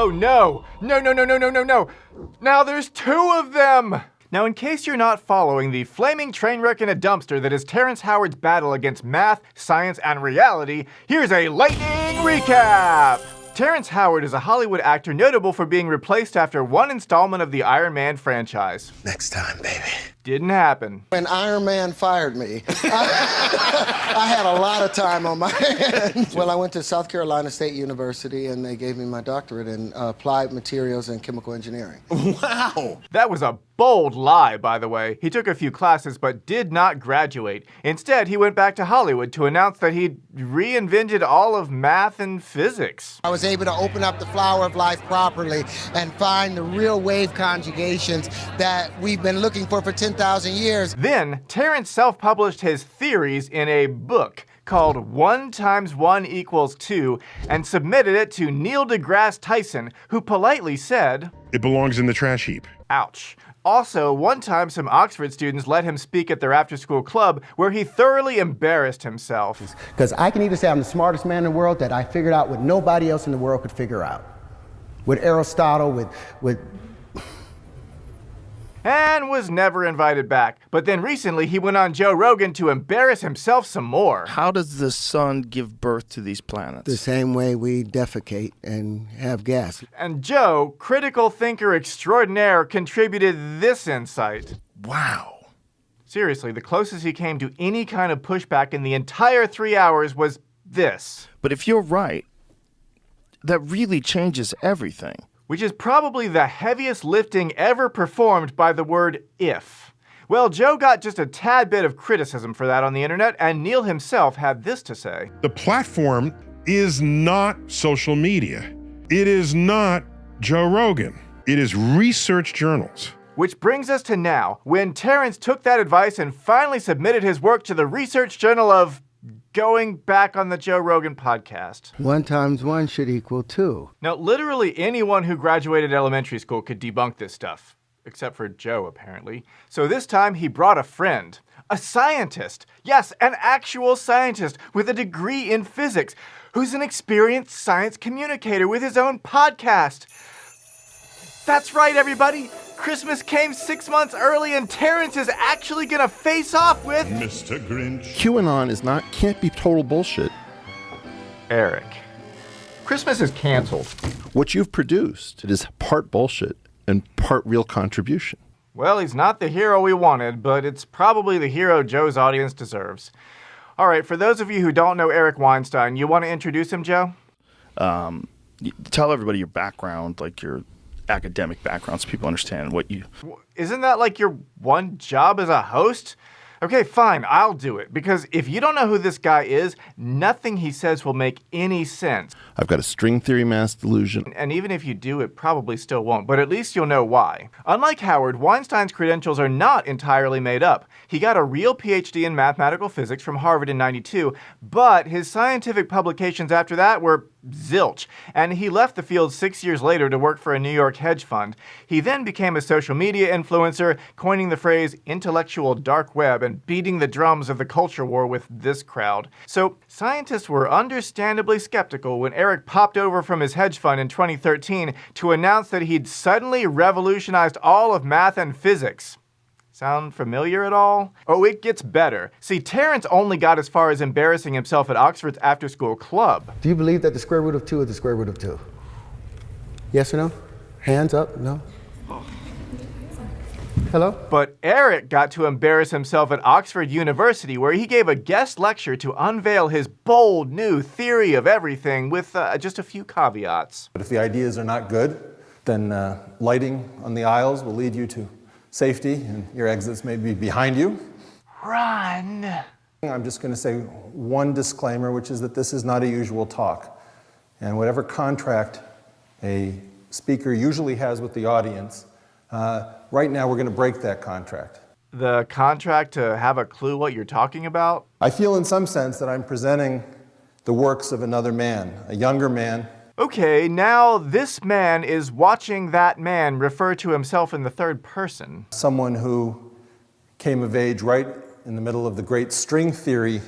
Oh no! No, no, no, no, no, no, no! Now there's two of them! Now, in case you're not following the flaming train wreck in a dumpster that is Terrence Howard's battle against math, science, and reality, here's a lightning recap! Terrence Howard is a Hollywood actor notable for being replaced after one installment of the Iron Man franchise. Next time, baby. Didn't happen. When Iron Man fired me, I had a lot of time on my hands. Well, I went to South Carolina State University, and they gave me my doctorate in applied materials and chemical engineering. Wow! That was a bold lie, by the way. He took a few classes but did not graduate. Instead, he went back to Hollywood to announce that he'd reinvented all of math and physics. I was able to open up the flower of life properly and find the real wave conjugations that we've been looking for 10,000 years. Then, Terrence self-published his theories in a book called 1 × 1 = 2 and submitted it to Neil deGrasse Tyson, who politely said, "It belongs in the trash heap." Ouch. Also, one time some Oxford students let him speak at their after-school club where he thoroughly embarrassed himself. Because I can either say I'm the smartest man in the world, that I figured out what nobody else in the world could figure out. With Aristotle, with and was never invited back. But then recently he went on Joe Rogan to embarrass himself some more. How does the sun give birth to these planets? the same way we defecate and have gas. And Joe, critical thinker extraordinaire, contributed this insight. Wow. Seriously, the closest he came to any kind of pushback in the entire 3 hours was this. But if you're right, that really changes everything. Which is probably the heaviest lifting ever performed by the word if. Well, Joe got just a tad bit of criticism for that on the internet, and Neil himself had this to say. The platform is not social media. It is not Joe Rogan. It is research journals. Which brings us to now, when Terrence took that advice and finally submitted his work to the Research Journal of going back on the Joe Rogan podcast. 1 × 1 = 2. Now, literally anyone who graduated elementary school could debunk this stuff. Except for Joe, apparently. So this time he brought a friend. A scientist. Yes, an actual scientist with a degree in physics, who's an experienced science communicator with his own podcast. That's right, everybody! Christmas came 6 months early and Terrence is actually gonna face off with Mr. Grinch. QAnon can't be total bullshit. Eric. Christmas is canceled. What you've produced, it is part bullshit and part real contribution. Well, he's not the hero we wanted, but it's probably the hero Joe's audience deserves. All right, for those of you who don't know Eric Weinstein, you want to introduce him, Joe? Tell everybody your background, like your academic background, so people understand what you... Isn't that like your one job as a host? Okay, fine, I'll do it. Because if you don't know who this guy is, nothing he says will make any sense. I've got a string theory mass delusion. And even if you do, it probably still won't, but at least you'll know why. Unlike Howard, Weinstein's credentials are not entirely made up. He got a real PhD in mathematical physics from Harvard in '92, but his scientific publications after that were zilch, and he left the field 6 years later to work for a New York hedge fund. He then became a social media influencer, coining the phrase intellectual dark web and beating the drums of the culture war with this crowd. So scientists were understandably skeptical when Eric popped over from his hedge fund in 2013 to announce that he'd suddenly revolutionized all of math and physics. Sound familiar at all? Oh, it gets better. See, Terrence only got as far as embarrassing himself at Oxford's after-school club. Do you believe that the square root of 2 is the square root of 2? Yes or no? Hands up, no? Hello? But Eric got to embarrass himself at Oxford University, where he gave a guest lecture to unveil his bold new theory of everything with just a few caveats. But if the ideas are not good, then lighting on the aisles will lead you to safety, and your exits may be behind you. Run! I'm just going to say one disclaimer, which is that this is not a usual talk. And whatever contract a speaker usually has with the audience, right now we're going to break that contract. The contract to have a clue what you're talking about? I feel in some sense that I'm presenting the works of another man, a younger man. Okay, now this man is watching that man refer to himself in the third person. Someone who came of age right in the middle of the great string theory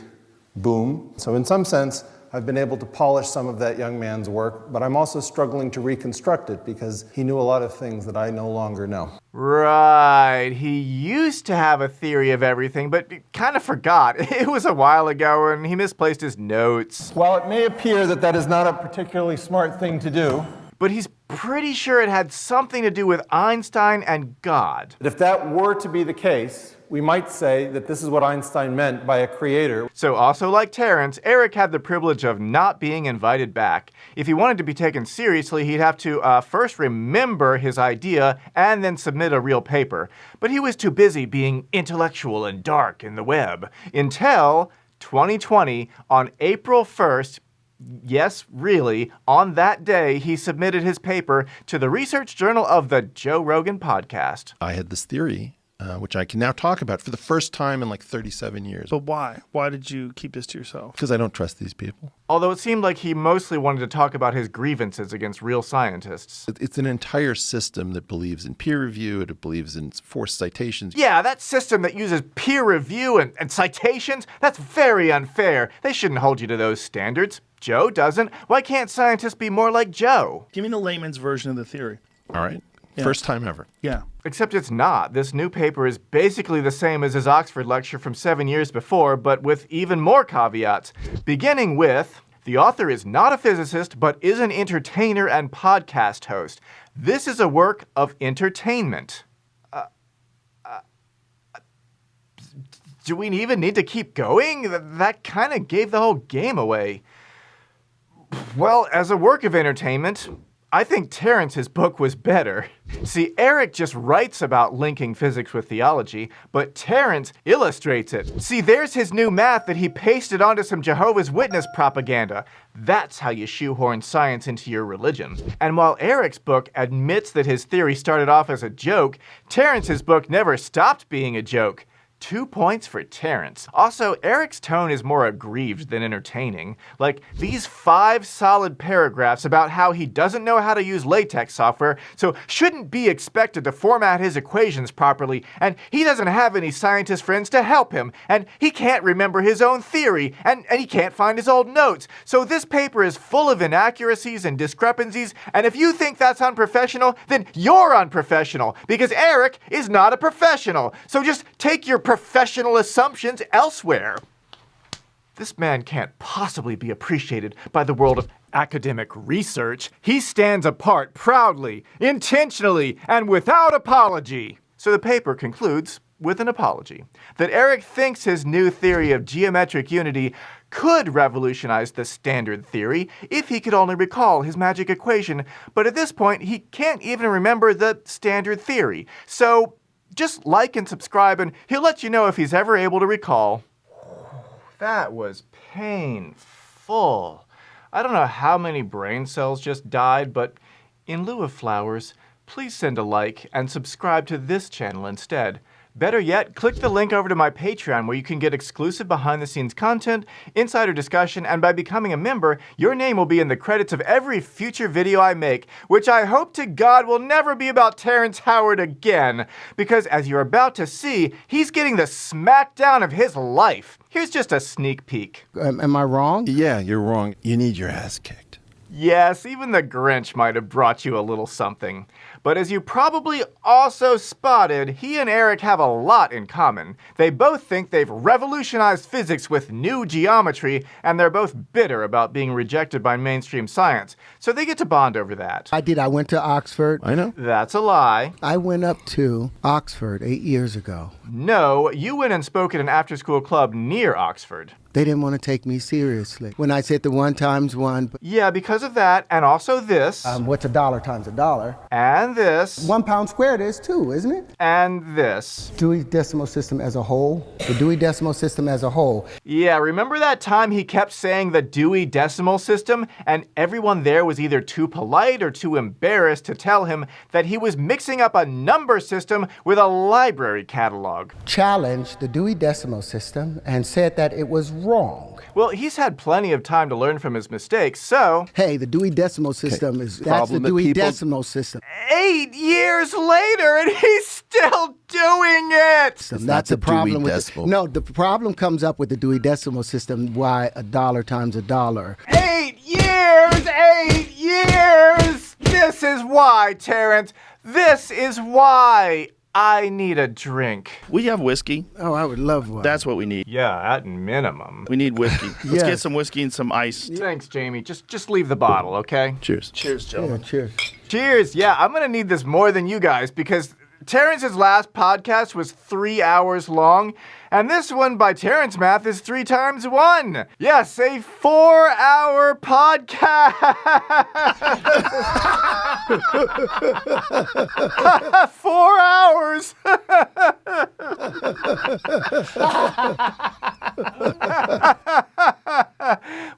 boom. So in some sense, I've been able to polish some of that young man's work, but I'm also struggling to reconstruct it because he knew a lot of things that I no longer know. Right. He used to have a theory of everything, but kind of forgot. It was a while ago, and he misplaced his notes. While it may appear that that is not a particularly smart thing to do, But he's pretty sure it had something to do with Einstein and God. if that were to be the case, we might say that this is what Einstein meant by a creator. So also like Terrence, Eric had the privilege of not being invited back. If he wanted to be taken seriously, he'd have to first remember his idea and then submit a real paper. But he was too busy being intellectual and dark in the web. Until 2020, on April 1st, yes, really, on that day, he submitted his paper to the research journal of the Joe Rogan podcast. I had this theory, which I can now talk about for the first time in like 37 years. But why? Why did you keep this to yourself? Because I don't trust these people. Although it seemed like he mostly wanted to talk about his grievances against real scientists. It's an entire system that believes in peer review, it believes in forced citations. Yeah, that system that uses peer review and citations, that's very unfair. They shouldn't hold you to those standards. Joe doesn't. Why can't scientists be more like Joe? Give me the layman's version of the theory. All right? Yeah. First time ever. Yeah. Except it's not. This new paper is basically the same as his Oxford lecture from 7 years before, but with even more caveats. Beginning with, the author is not a physicist, but is an entertainer and podcast host. This is a work of entertainment. Do we even need to keep going? That kind of gave the whole game away. Well, as a work of entertainment, I think Terrence's book was better. See, Eric just writes about linking physics with theology, but Terrence illustrates it. See, there's his new math that he pasted onto some Jehovah's Witness propaganda. That's how you shoehorn science into your religion. And while Eric's book admits that his theory started off as a joke, Terrence's book never stopped being a joke. 2 points for Terrence. Also, Eric's tone is more aggrieved than entertaining. Like, these 5 solid paragraphs about how he doesn't know how to use LaTeX software, so shouldn't be expected to format his equations properly, and he doesn't have any scientist friends to help him, and he can't remember his own theory, and he can't find his old notes. So this paper is full of inaccuracies and discrepancies, and if you think that's unprofessional, then you're unprofessional, because Eric is not a professional. So just take your professional assumptions elsewhere. This man can't possibly be appreciated by the world of academic research. He stands apart proudly, intentionally, and without apology. So the paper concludes with an apology that Eric thinks his new theory of geometric unity could revolutionize the standard theory if he could only recall his magic equation, but at this point he can't even remember the standard theory. So just like and subscribe, and he'll let you know if he's ever able to recall. That was painful. I don't know how many brain cells just died, but in lieu of flowers, please send a like and subscribe to this channel instead. Better yet, click the link over to my Patreon where you can get exclusive behind-the-scenes content, insider discussion, and by becoming a member, your name will be in the credits of every future video I make, which I hope to God will never be about Terrence Howard again, because as you're about to see, he's getting the smackdown of his life. Here's just a sneak peek. Am I wrong? Yeah, you're wrong. You need your ass kicked. Yes, even the Grinch might have brought you a little something. But as you probably also spotted, he and Eric have a lot in common. They both think they've revolutionized physics with new geometry, and they're both bitter about being rejected by mainstream science. So they get to bond over that. I did. I went to Oxford. I know. That's a lie. I went up to Oxford 8 years ago. No, you went and spoke at an after-school club near Oxford. They didn't want to take me seriously. When I said the 1 times 1, Yeah, because of that, and also this, what's a dollar times a dollar? and this, 1 pound squared is 2, isn't it? and this. Dewey Decimal System as a whole. The Dewey Decimal System as a whole. Yeah, remember that time he kept saying the Dewey Decimal System, and everyone there was either too polite or too embarrassed to tell him that he was mixing up a number system with a library catalog? Challenged the Dewey Decimal System and said that it was wrong. Well, he's had plenty of time to learn from his mistakes, so... Hey, the Dewey Decimal System that's the Problem that Dewey people- Decimal System. 8 years later, and he's still doing it. That's the problem Dewey with Decimal. No, the problem comes up with the Dewey Decimal System. Why $1 times $1? 8 years! 8 years! This is why, Terrence. This is why I need a drink. We have whiskey. Oh, I would love one. That's what we need. Yeah, at minimum. We need whiskey. Let's Yes. get some whiskey and some ice. Thanks, Jamie. Just leave the bottle, okay? Cheers. Cheers, Yeah, gentlemen. cheers. Cheers. Yeah, I'm going to need this more than you guys because Terrence's last podcast was 3 hours long, and this one by Terrence math is 3 times 1. Yes, a 4-hour podcast. 4 hours.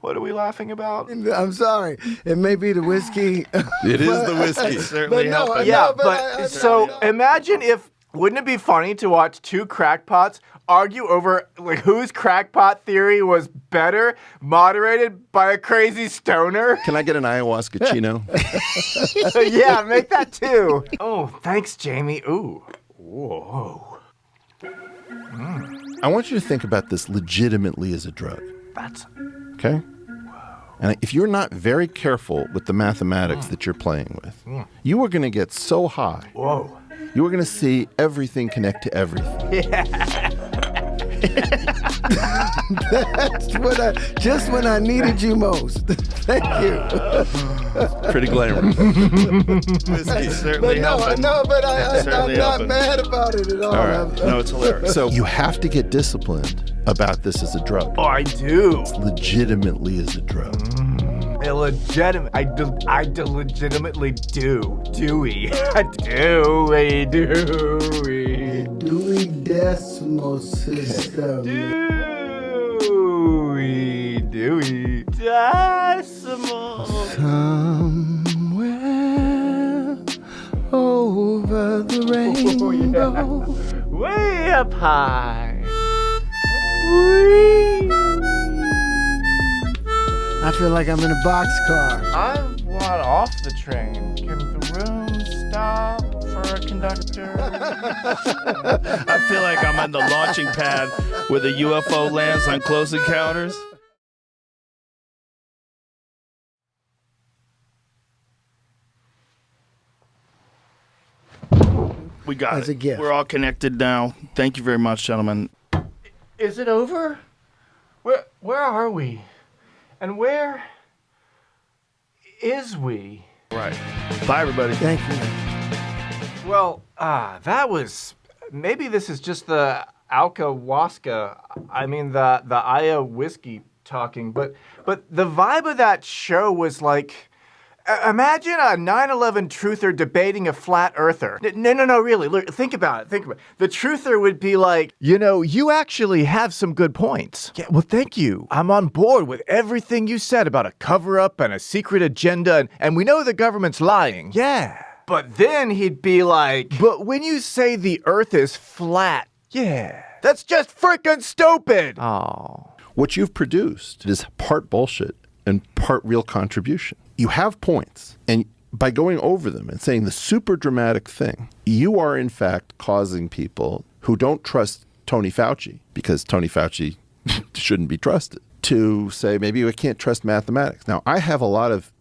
What are we laughing about? I'm sorry. It may be the whiskey. It is the whiskey. Certainly helping. Yeah, No, but so imagine if, wouldn't it be funny to watch two crackpots argue over like whose crackpot theory was better, moderated by a crazy stoner? Can I get an ayahuasca chino? Yeah, make that too. Oh, thanks, Jamie. Ooh. Whoa. I want you to think about this legitimately as a drug, That's okay? And if you're not very careful with the mathematics that you're playing with, you are going to get so high. whoa. You are going to see everything connect to everything. That's just when I needed you most. Thank you. Pretty glamorous. Whiskey certainly helping. but I'm Certainly not helping. mad about it at all. All right. No, it's hilarious. So you have to get disciplined about this as a drug. Oh, I do. Legitimately as a drug. Illegitimate. I legitimately do. Dewey. Dewey. Dewey. Dewey Decimal System. Dewey. Dewey. Decimal. Somewhere over the rainbow. Way up high. Whee. I feel like I'm in a boxcar. I want off the train. Can the room stop for a conductor? I feel like I'm on the launching pad where the UFO lands on Close Encounters. We got As it. a gift. We're all connected now. Thank you very much, gentlemen. Is it over? Where are we? And where is we? Right. Bye, everybody. Thank you. Well, that was, maybe this is just the ayahuasca, the Aya whiskey talking, but the vibe of that show was like, imagine a 9/11 truther debating a flat earther. No, really. Look, think about it. The truther would be like, you actually have some good points. Yeah, well, thank you. I'm on board with everything you said about a cover-up and a secret agenda, and we know the government's lying. Yeah. But then he'd be like, but when you say the earth is flat, yeah, that's just freaking stupid. Oh. What you've produced is part bullshit and part real contribution. You have points, and by going over them and saying the super dramatic thing, you are in fact causing people who don't trust Tony Fauci, because Tony Fauci shouldn't be trusted, to say maybe I can't trust mathematics. Now, I have a lot of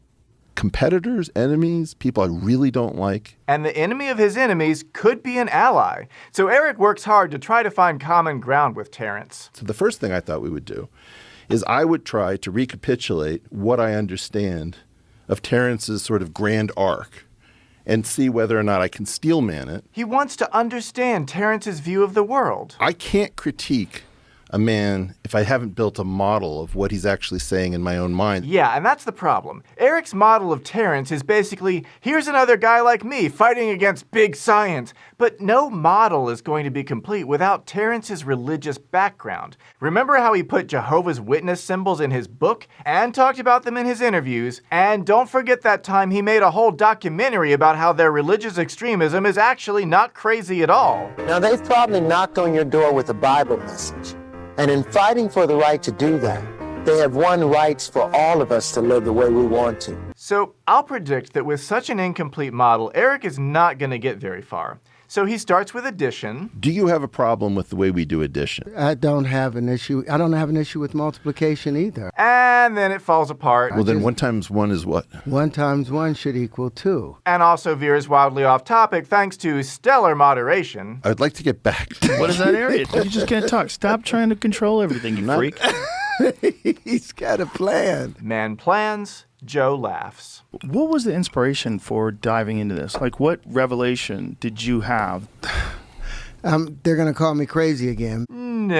competitors, enemies, people I really don't like. And the enemy of his enemies could be an ally. So Eric works hard to try to find common ground with Terrence. So the first thing I thought we would do is I would try to recapitulate what I understand of Terrence's sort of grand arc and see whether or not I can steelman it. He wants to understand Terrence's view of the world. I can't critique a man if I haven't built a model of what he's actually saying in my own mind. Yeah, and that's the problem. Eric's model of Terrence is basically, here's another guy like me fighting against big science. But no model is going to be complete without Terrence's religious background. Remember how he put Jehovah's Witness symbols in his book and talked about them in his interviews? And don't forget that time he made a whole documentary about how their religious extremism is actually not crazy at all. Now, they've probably knocked on your door with a Bible message. And in fighting for the right to do that, They have won rights for all of us to live the way we want to. So I'll predict that with such an incomplete model, Eric is not going to get very far. So he starts with addition. Do you have a problem with the way we do addition? I don't have an issue. I don't have an issue with multiplication either. And then it falls apart. Well, then 1 times 1 is what? 1 times 1 should equal 2. And also veers wildly off topic thanks to stellar moderation. I'd like to get back to What is that area? You just can't talk. Stop trying to control everything, you freak. He's got a plan. Man plans, Joe laughs. What was the inspiration for diving into this? Like, what revelation did you have? They're going to call me crazy again. No.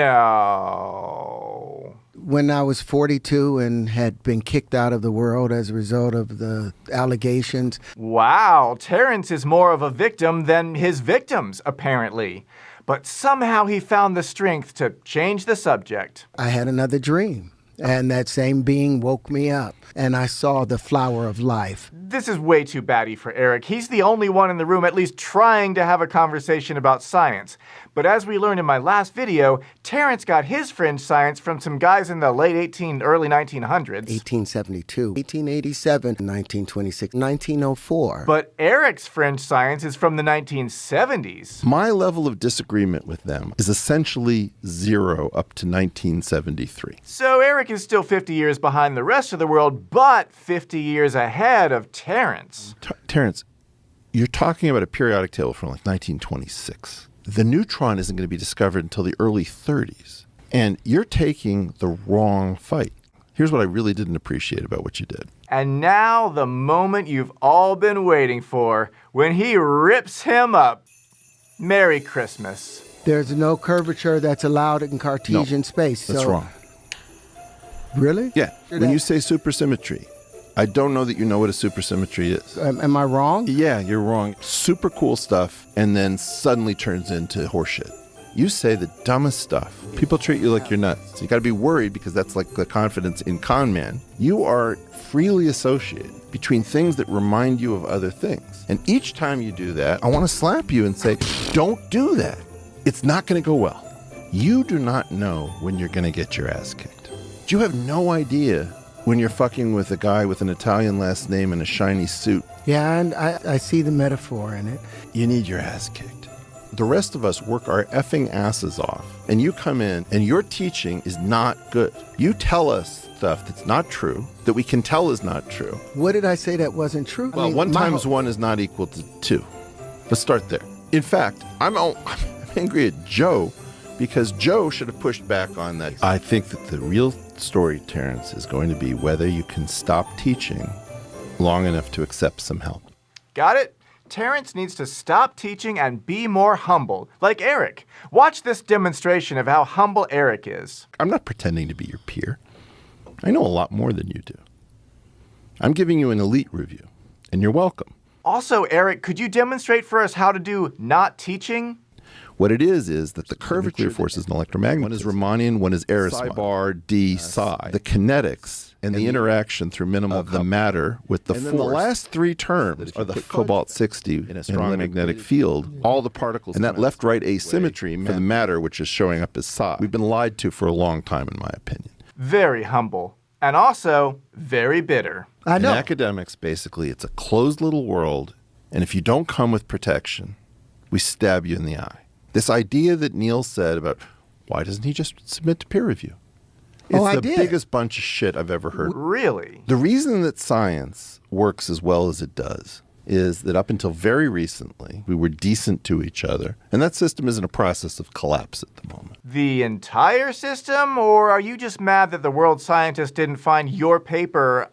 When I was 42 and had been kicked out of the world as a result of the allegations. Wow, Terrence is more of a victim than his victims, apparently. But somehow he found the strength to change the subject. I had another dream, and that same being woke me up, and I saw the flower of life. This is way too batty for Eric. He's the only one in the room at least trying to have a conversation about science. But as we learned in my last video, Terrence got his fringe science from some guys in the late early 1900s. 1872, 1887, 1926, 1904. But Eric's fringe science is from the 1970s. My level of disagreement with them is essentially 0 up to 1973. So Eric is still 50 years behind the rest of the world, but 50 years ahead of Terrence. Terrence, you're talking about a periodic table from like 1926. The neutron isn't going to be discovered until the early 30s. And you're taking the wrong fight. Here's what I really didn't appreciate about what you did. And now the moment you've all been waiting for, when he rips him up. Merry Christmas. There's no curvature that's allowed in Cartesian space. That's wrong. Really? Yeah. When you say supersymmetry, I don't know that you know what a supersymmetry is. Am I wrong? Yeah, you're wrong. Super cool stuff, and then suddenly turns into horseshit. You say the dumbest stuff. People treat you like you're nuts. You got to be worried because that's like the confidence in con man. You are freely associated between things that remind you of other things. And each time you do that, I want to slap you and say, don't do that. It's not going to go well. You do not know when you're going to get your ass kicked. You have no idea when you're fucking with a guy with an Italian last name and a shiny suit. Yeah, and I see the metaphor in it. You need your ass kicked. The rest of us work our effing asses off, and you come in and your teaching is not good. You tell us stuff that's not true, that we can tell is not true. What did I say that wasn't true? Well, 1 times 1 is not equal to 2. Let's start there. In fact, I'm angry at Joe because Joe should have pushed back on that. I think that the real story, Terrence, is going to be whether you can stop teaching long enough to accept some help. Got it? Terrence needs to stop teaching and be more humble, like Eric. Watch this demonstration of how humble Eric is. I'm not pretending to be your peer. I know a lot more than you do. I'm giving you an elite review, and you're welcome. Also, Eric, could you demonstrate for us how to do not teaching? What it is that the curvature forces in electromagnetism. One is Riemannian, one is Arrhenius. Bar, D, psi. The kinetics and the interaction through minimal of the matter with the force. And the last 3 terms are the cobalt-60 in a strong magnetic field, all the particles, and that left-right asymmetry for the matter, which is showing up as psi. We've been lied to for a long time, in my opinion. Very humble. And also, very bitter. I know. In academics, basically, it's a closed little world, and if you don't come with protection, we stab you in the eye. This idea that Neil said about, why doesn't he just submit to peer review? It's the biggest bunch of shit I've ever heard. Really? The reason that science works as well as it does is that up until very recently, we were decent to each other, and that system is in a process of collapse at the moment. The entire system? Or are you just mad that the world scientists didn't find your paper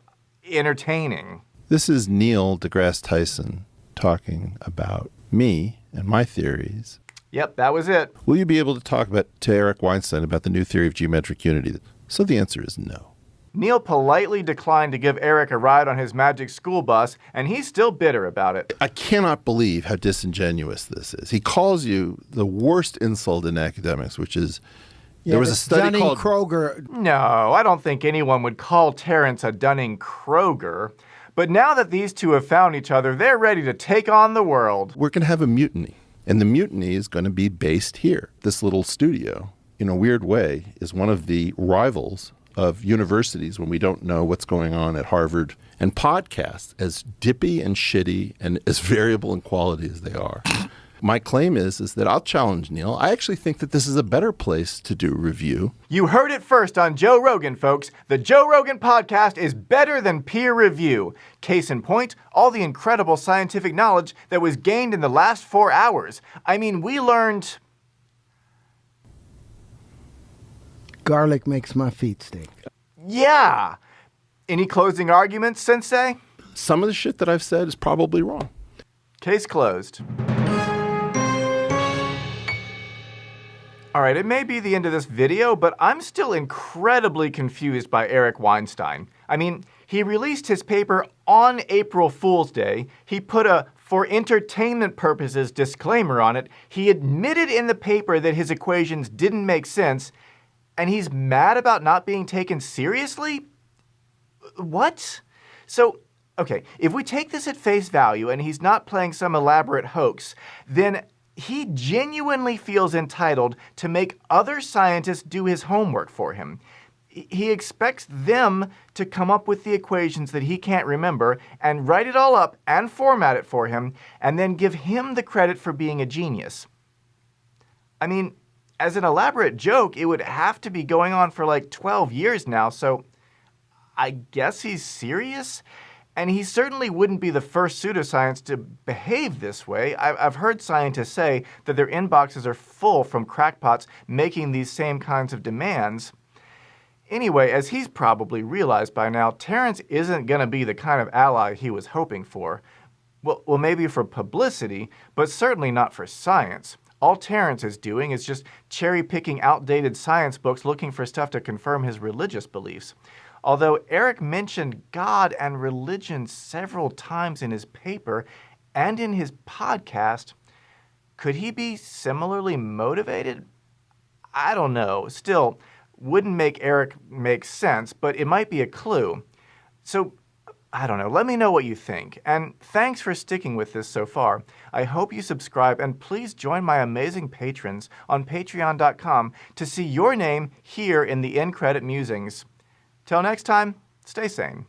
entertaining? This is Neil deGrasse Tyson talking about me and my theories. Yep, that was it. Oh, Will you be able to talk to Eric Weinstein about the new theory of geometric unity? So the answer is no. Neil politely declined to give Eric a ride on his magic school bus, and he's still bitter about it. I cannot believe how disingenuous this is. He calls you the worst insult in academics, which is, there was a study called Dunning-Kroger. No, I don't think anyone would call Terrence a Dunning-Kroger. But now that these two have found each other, they're ready to take on the world. We're going to have a mutiny. And the mutiny is going to be based here. This little studio, in a weird way, is one of the rivals of universities when we don't know what's going on at Harvard, and podcasts, as dippy and shitty and as variable in quality as they are. My claim is that I'll challenge Neil. I actually think that this is a better place to do review. You heard it first on Joe Rogan, folks. The Joe Rogan podcast is better than peer review. Case in point, all the incredible scientific knowledge that was gained in the last 4 hours. I mean, we learned... Garlic makes my feet stink. Yeah. Any closing arguments, Sensei? Some of the shit that I've said is probably wrong. Case closed. All right, it may be the end of this video, but I'm still incredibly confused by Eric Weinstein. I mean, he released his paper on April Fool's Day. He put a "for entertainment purposes" disclaimer on it. He admitted in the paper that his equations didn't make sense, and he's mad about not being taken seriously? What? So, okay, if we take this at face value and he's not playing some elaborate hoax, then he genuinely feels entitled to make other scientists do his homework for him. He expects them to come up with the equations that he can't remember and write it all up and format it for him and then give him the credit for being a genius. I mean, as an elaborate joke, it would have to be going on for like 12 years now, so I guess he's serious? And he certainly wouldn't be the first pseudoscience to behave this way. I've heard scientists say that their inboxes are full from crackpots making these same kinds of demands. Anyway, as he's probably realized by now, Terrence isn't going to be the kind of ally he was hoping for. Well, maybe for publicity, but certainly not for science. All Terrence is doing is just cherry-picking outdated science books looking for stuff to confirm his religious beliefs. Although Eric mentioned God and religion several times in his paper and in his podcast, could he be similarly motivated? I don't know. Still, wouldn't make Eric make sense, but it might be a clue. So, I don't know. Let me know what you think. And thanks for sticking with this so far. I hope you subscribe, and please join my amazing patrons on patreon.com to see your name here in the end credit musings. Till next time, stay sane.